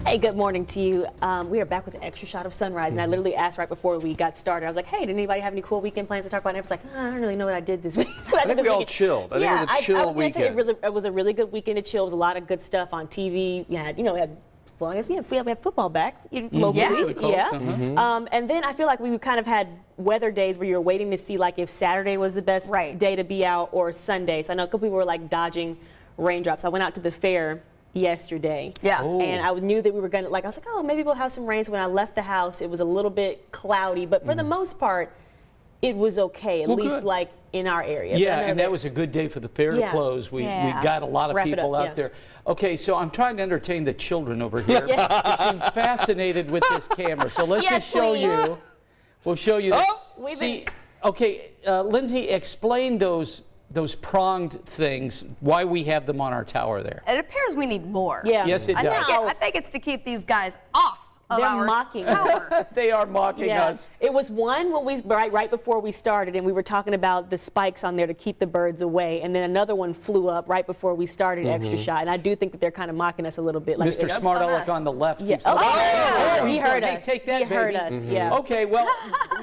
Hey, good morning to you. We are back with an extra shot of sunrise, and I literally asked right before we got started. I was like, "Hey, did anybody have any cool weekend plans to talk about?" And I was like, "I don't really know what I did this week." I think we all chilled. I think it was a chill weekend. It was a really good weekend to chill. It was a lot of good stuff on TV. We had, well, I guess we have football back locally. And then I feel like we kind of had weather days where you're waiting to see like if Saturday was the best day to be out or Sunday. So I know a couple people were like dodging raindrops. I went out to the fair yesterday. And I knew that we were gonna, I was like, oh, maybe we'll have some rain. So when I left the house, it was a little bit cloudy, but for the most part, it was okay, at least like in our area. Yeah, and that was a good day for the fair to close. We got a lot of people out there. Okay, so I'm trying to entertain the children over here. They seem fascinated with this camera. So let's just show you. We'll show you. See, okay, Lindsay, explain those pronged things, why we have them on our tower there. It appears we need more. Yes, it does. I think it's to keep these guys off. They're mocking us. They are mocking us. It was one when we right before we started, and we were talking about the spikes on there to keep the birds away, and then another one flew up right before we started extra shot. And I do think that they're kind of mocking us a little bit. Like, Mr. Smart Aleck on the left. He heard us. Hey, take that, he heard us. Okay, well,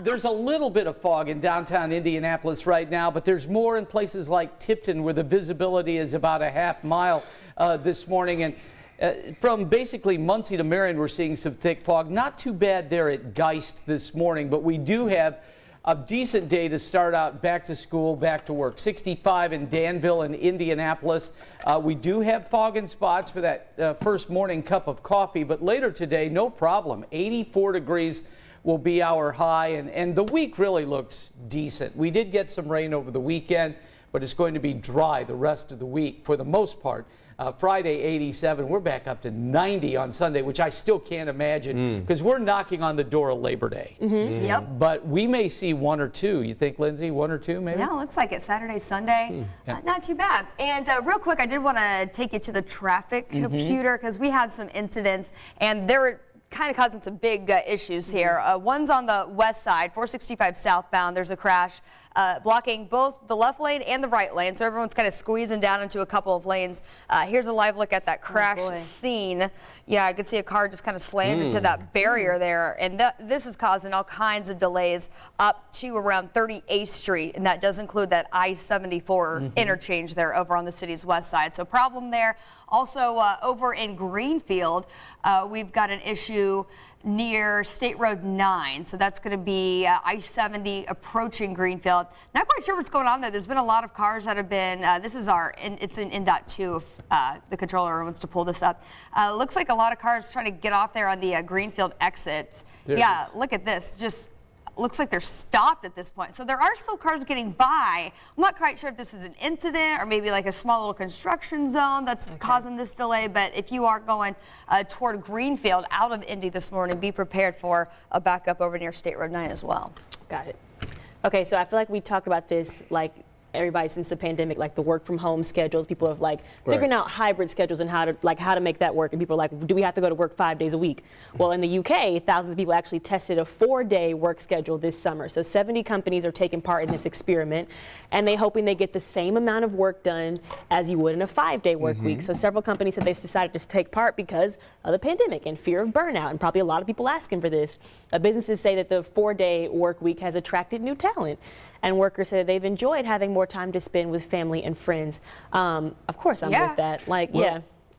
there's a little bit of fog in downtown Indianapolis right now, but there's more in places like Tipton where the visibility is about a half mile this morning. And from basically Muncie to Marion, we're seeing some thick fog. Not too bad there at Geist this morning, but we do have a decent day to start out back to school, back to work. 65 in Danville and Indianapolis. We do have fog in spots for that first morning cup of coffee, but later today, no problem. 84 degrees will be our high, and the week really looks decent. We did get some rain over the weekend, but it's going to be dry the rest of the week for the most part. Friday, 87. We're back up to 90 on Sunday, which I still can't imagine because we're knocking on the door of Labor Day. But we may see one or two. You think, Lindsay, one or two maybe? Yeah, looks like it. Saturday, Sunday. Not too bad. And real quick, I did want to take you to the traffic computer because we have some incidents, and there were kind of causing some big issues here. One's on the west side, 465 southbound. There's a crash blocking both the left lane and the right lane, so everyone's kind of squeezing down into a couple of lanes. Here's a live look at that crash scene. Yeah, I could see a car just kind of slammed into that barrier there, and this is causing all kinds of delays up to around 38th Street, and that does include that I-74 interchange there over on the city's west side. So problem there. Also over in Greenfield, we've got an issue near State Road 9. So that's going to be I-70 approaching Greenfield. Not quite sure what's going on there. There's been a lot of cars that have been, it's in NDOT 2 if the controller wants to pull this up. Looks like a lot of cars trying to get off there on the Greenfield exits. Look at this. Just looks like they're stopped at this point. So there are still cars getting by. I'm not quite sure if this is an incident or maybe like a small little construction zone that's causing this delay. But if you are going toward Greenfield out of Indy this morning, be prepared for a backup over near State Road 9 as well. Got it. Okay, so I feel like we talked about this everybody since the pandemic, like the work from home schedules. People have figuring out hybrid schedules and how to make that work. And people are like, do we have to go to work 5 days a week? Well, in the UK, thousands of people actually tested a 4-day work schedule this summer. So 70 companies are taking part in this experiment, and they're hoping they get the same amount of work done as you would in a 5-day work week. So several companies said they decided to take part because of the pandemic and fear of burnout, and probably a lot of people asking for this. Businesses say that the 4-day work week has attracted new talent, and workers say they've enjoyed having more time to spend with family and friends. Of course, I'm with that.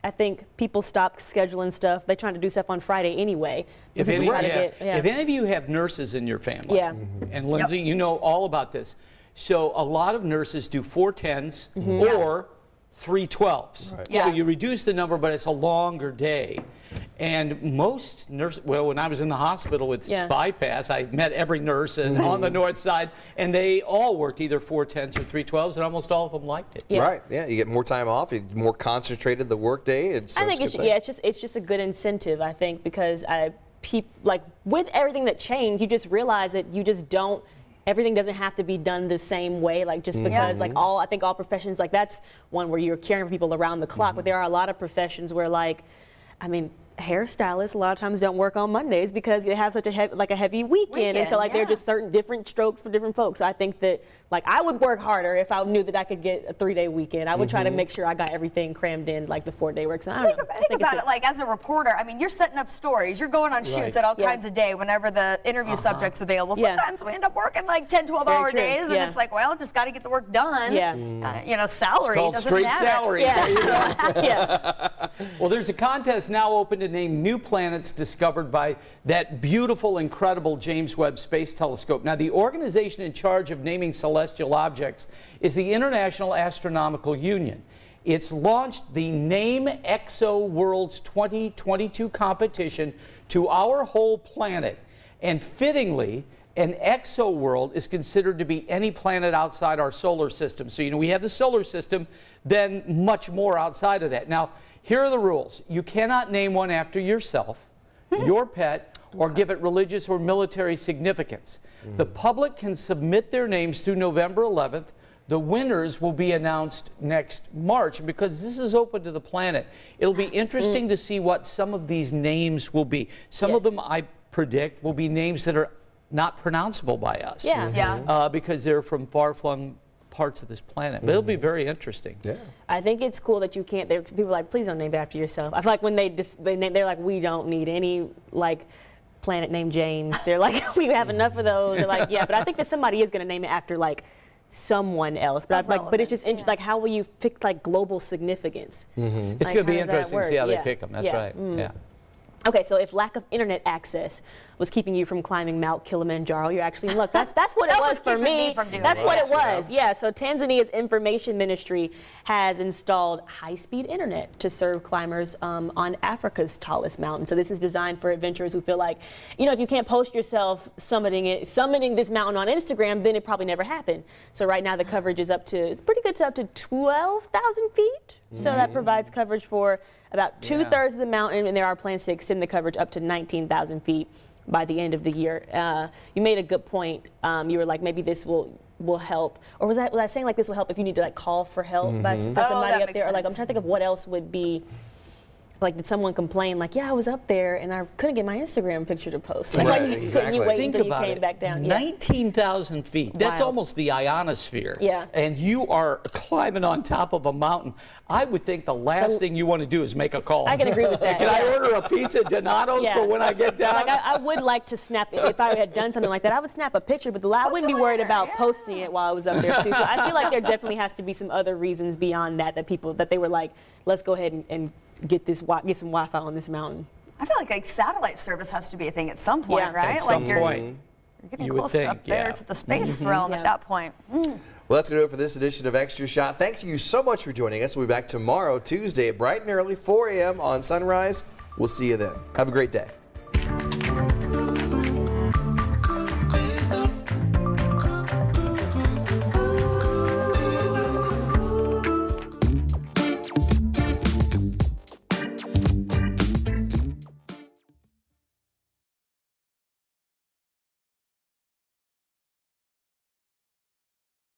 I think people stopped scheduling stuff. They're trying to do stuff on Friday anyway. If any of you have nurses in your family, and Lindsay, you know all about this. So a lot of nurses do 410s or 312s. So you reduce the number, but it's a longer day. And most nurses, well, when I was in the hospital with bypass, I met every nurse and on the north side, and they all worked either 410s or 312s, and almost all of them liked it. Right, you get more time off, you're more concentrated the work day. I think it's just a good incentive, I think, because with everything that changed, you just realize that you just don't, everything doesn't have to be done the same way, just because I think all professions, that's one where you're caring for people around the clock, but there are a lot of professions where hairstylists a lot of times don't work on Mondays because they have such a heavy weekend. And so there are just certain different strokes for different folks. So I think that like I would work harder if I knew that I could get a 3-day weekend. I would try to make sure I got everything crammed in, like the 4-day work. So I don't know. Think about it, like as a reporter, I mean, you're setting up stories, you're going on shoots at all kinds of day whenever the interview subject's available. Sometimes we end up working like 10, 12-hour days, and it's like, well, just got to get the work done. You know, salary It's called doesn't straight matter. salary. Yeah. Well, there's a contest now open to name new planets discovered by that beautiful, incredible James Webb Space Telescope. Now, the organization in charge of naming celestial objects is the International Astronomical Union. It's launched the Name Exo Worlds 2022 competition to our whole planet. And fittingly, an exoworld is considered to be any planet outside our solar system. So, you know, we have the solar system, then much more outside of that. Now, here are the rules. You cannot name one after yourself, your pet, or give it religious or military significance. The public can submit their names through November 11th. The winners will be announced next March. Because this is open to the planet, it'll be interesting to see what some of these names will be. Some of them, I predict, will be names that are not pronounceable by us. Because they're from far-flung parts of this planet. But it'll be very interesting. I think it's cool that you can't. People are like, please don't name it after yourself. I feel like when they're like, we don't need any like planet named James. They're like, we have enough of those. They're like, yeah, but I think that somebody is going to name it after like someone else. But I'm like, but it's just interesting. Like, how will you pick like global significance? It's Like, going to be how does that interesting to see work? how they pick them. That's right. Yeah. Okay, so if lack of internet access was keeping you from climbing Mount Kilimanjaro, you're actually in luck. That's what it was for keeping me. me from doing That's it. what it was. Yeah, so Tanzania's information ministry has installed high-speed internet to serve climbers on Africa's tallest mountain. So this is designed for adventurers who feel like, you know, if you can't post yourself summiting this mountain on Instagram, then it probably never happened. So right now the coverage is it's pretty good to up to 12,000 feet. So that provides coverage for about 2/3 of the mountain, and there are plans to extend the coverage up to 19,000 feet by the end of the year. You made a good point. You were like, maybe this will help, or was I saying like this will help if you need to like call for help for somebody up there, or like I'm trying to think of what else would be. Like, did someone complain, like, yeah, I was up there and I couldn't get my Instagram picture to post? Like, Right, couldn't exactly. you wait Think until you about came it. back down? 19,000 feet. That's Wild. almost the ionosphere. Yeah. And you are climbing on top of a mountain. I would think the last thing you want to do is make a call. I can agree with that. Can I order a pizza Donato's Yeah. for when I get down? Like, I would like to snap it. If I had done something like that, I would snap a picture, but I wouldn't be worried about posting it while I was up there, too. So I feel like there definitely has to be some other reasons beyond that they were like, let's go ahead and get some Wi-Fi on this mountain. I feel like satellite service has to be a thing at some point, Yeah. right? At like some you're point. getting You would close think, up there yeah. to the space realm at that point. Well, that's going to do it for this edition of Extra Shot. Thank you so much for joining us. We'll be back tomorrow, Tuesday, bright and early, 4 a.m. on Sunrise. We'll see you then. Have a great day.